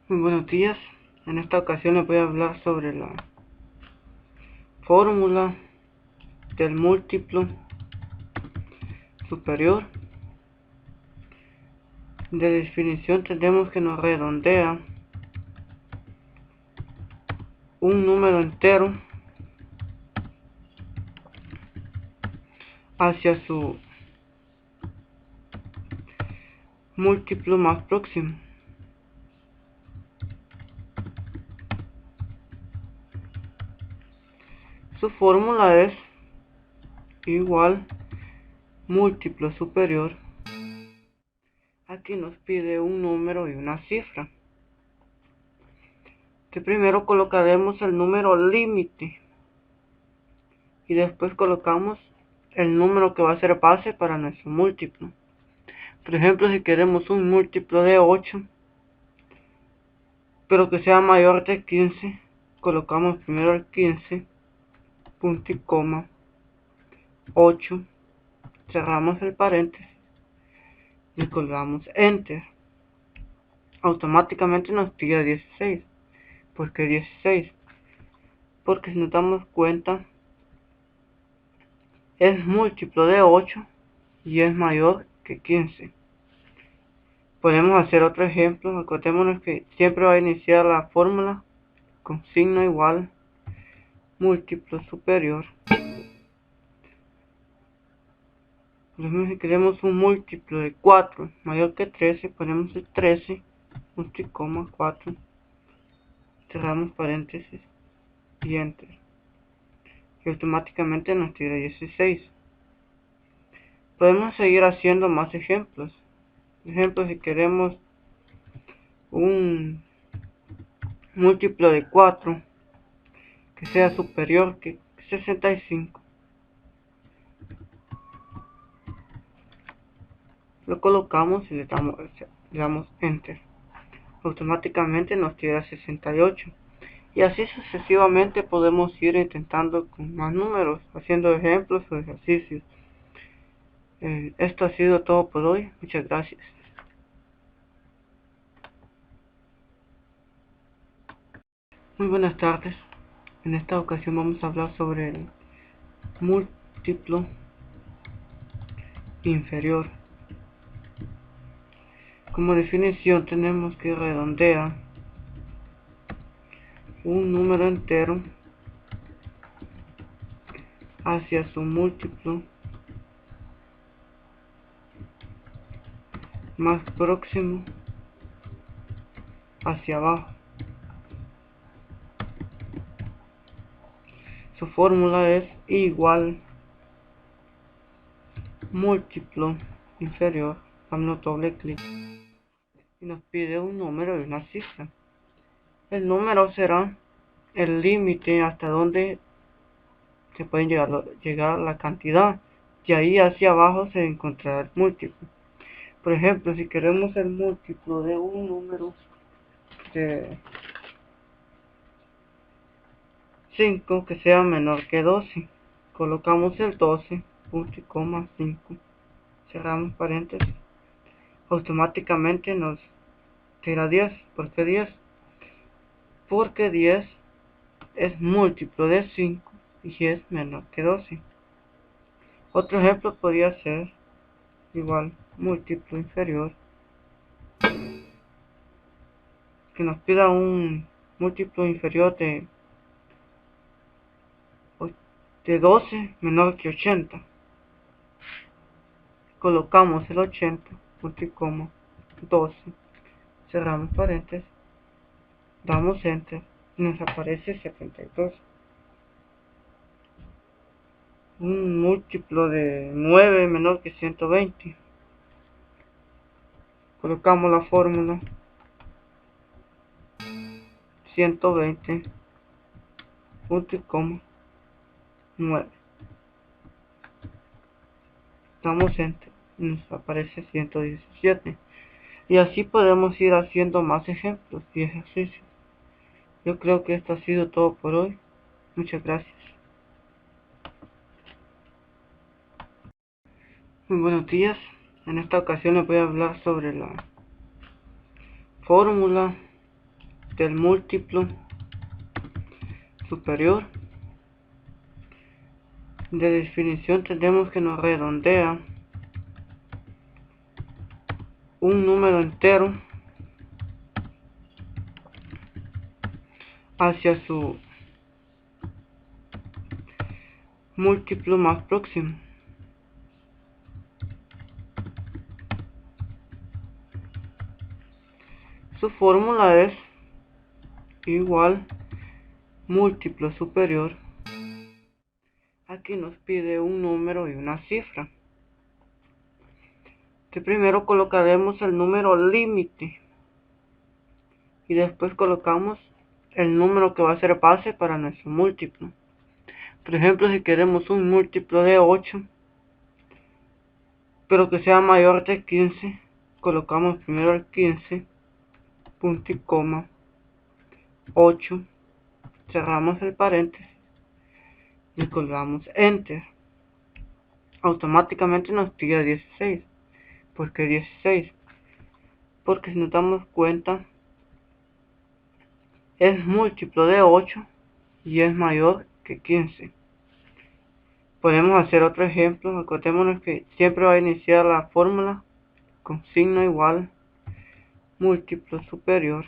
Muy buenos días. En esta ocasión les voy a hablar sobre la fórmula del múltiplo superior. De definición tenemos que nos redondea un número entero hacia su múltiplo más próximo. Su fórmula es igual múltiplo superior. Aquí nos pide un número y una cifra. Que primero colocaremos el número límite y después colocamos el número que va a ser base para nuestro múltiplo. Por ejemplo, si queremos un múltiplo de 8, pero que sea mayor de 15, colocamos primero el 15, punto y coma, 8, cerramos el paréntesis y colgamos enter. Automáticamente nos tira 16. ¿Por qué 16? Porque si nos damos cuenta, es múltiplo de 8 y es mayor que 15. Podemos hacer otro ejemplo. Acordémonos que siempre va a iniciar la fórmula con signo igual múltiplo superior. Por ejemplo, si queremos un múltiplo de 4 mayor que 13, ponemos el 13, punto y coma, 4, cerramos paréntesis y enter. Y automáticamente nos tira 16. Podemos seguir haciendo más ejemplos. Por ejemplo, si queremos un múltiplo de 4 que sea superior que 65, lo colocamos y le damos enter. Automáticamente nos tira 68. Y así sucesivamente podemos ir intentando con más números, haciendo ejemplos o ejercicios. Esto ha sido todo por hoy. Muchas gracias. Muy buenas tardes. En esta ocasión vamos a hablar sobre el múltiplo inferior. Como definición tenemos que redondear un número entero hacia su múltiplo más próximo hacia abajo. Su fórmula es igual múltiplo inferior. Damos doble clic y nos pide un número y una cifra. El número será el límite hasta donde se pueden llegar la cantidad, y ahí hacia abajo se encontrará el múltiplo. Por ejemplo, si queremos el múltiplo de un número de 5 que sea menor que 12, colocamos el 12, punto y coma, 5, cerramos paréntesis, automáticamente nos tira 10. ¿Por qué 10? Porque 10 es múltiplo de 5 y es menor que 12. Otro ejemplo podría ser igual múltiplo inferior, que nos pida un múltiplo inferior de 12 menor que 80. Colocamos el 80, punto y coma, 12, cerramos paréntesis, damos enter y nos aparece 72. Un múltiplo de 9 menor que 120. Colocamos la fórmula 120, punto y coma, 9. Damos enter y nos aparece 117. Y así podemos ir haciendo más ejemplos y ejercicios. Yo creo que esto ha sido todo por hoy. Muchas gracias. Muy buenos días. En esta ocasión les voy a hablar sobre la fórmula del múltiplo superior. De definición tenemos que nos redondea un número entero hacia su múltiplo más próximo. Su fórmula es igual múltiplo superior. Aquí nos pide un número y una cifra. Primero colocaremos el número límite y después colocamos el número que va a ser base para nuestro múltiplo. Por ejemplo, si queremos un múltiplo de 8 pero que sea mayor de 15, colocamos primero el 15, punto y coma, 8, cerramos el paréntesis y colgamos enter. Automáticamente nos tira 16. ¿Por qué 16? Porque si nos damos cuenta es múltiplo de 8 y es mayor que 15. Podemos hacer otro ejemplo. Acordémonos que siempre va a iniciar la fórmula con signo igual múltiplo superior.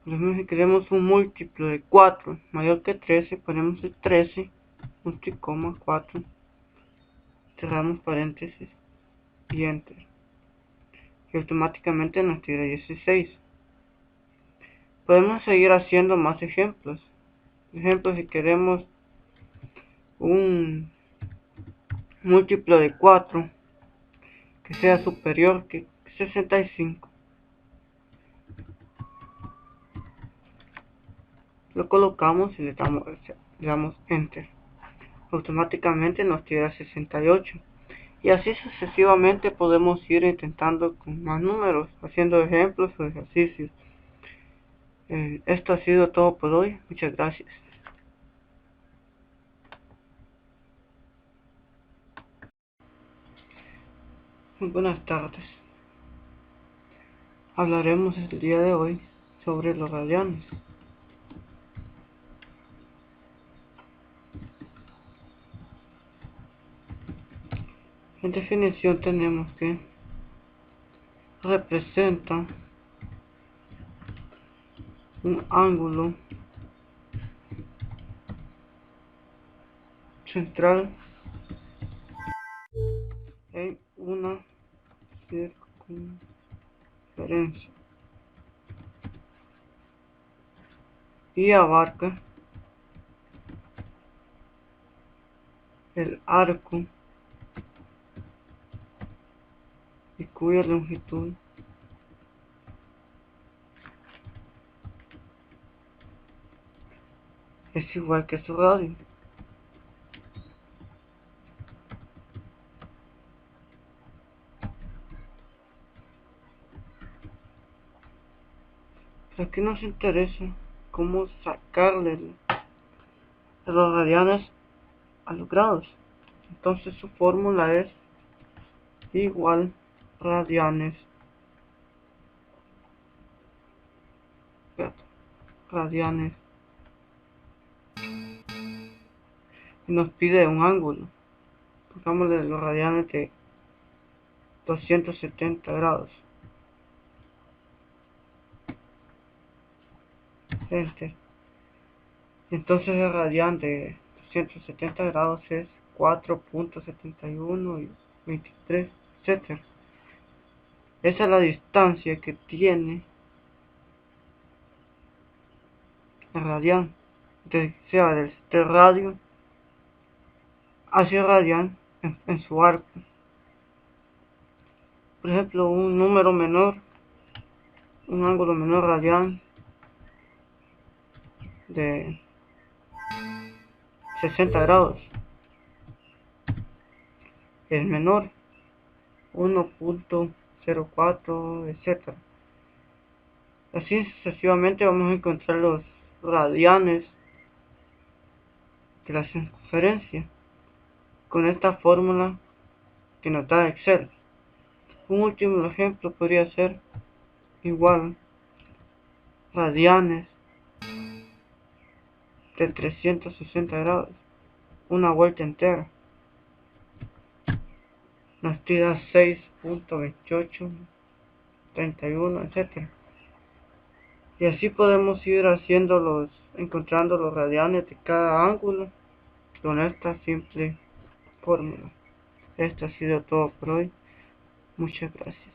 Por ejemplo, si queremos un múltiplo de 4 mayor que 13, ponemos el 13, punto y coma, 4, cerramos paréntesis y enter. Y automáticamente nos tira 16. Podemos seguir haciendo más ejemplos. Por ejemplo, si queremos un múltiplo de 4 que sea superior que 65, lo colocamos y le damos enter. Automáticamente nos tira 68. Y así sucesivamente podemos ir intentando con más números, haciendo ejemplos o ejercicios. Esto ha sido todo por hoy. Muchas gracias. Muy buenas tardes. Hablaremos el día de hoy sobre los radianes. En definición tenemos que representa un ángulo central en una circunferencia y abarca el arco y cuya longitud es igual que su radio. Aquí nos interesa cómo sacarle los radianes a los grados. Entonces su fórmula es igual radianes y nos pide un ángulo. Pongámosle los radianes de 270 grados. Enter. Entonces el radian de 270 grados es 4.71 y 23, etc. Esa es la distancia que tiene el radian, sea del radio hacia el radian en su arco. Por ejemplo, un número menor, un ángulo menor radian de 60 grados es menor, 1.04, etc. Así sucesivamente vamos a encontrar los radianes de la circunferencia con esta fórmula que nos da Excel. Un último ejemplo podría ser igual radianes de 360 grados, una vuelta entera, nos tira 6.28, 31, etcétera. Y así podemos ir encontrando los radianes de cada ángulo con esta simple fórmula. Esto ha sido todo por hoy. Muchas gracias.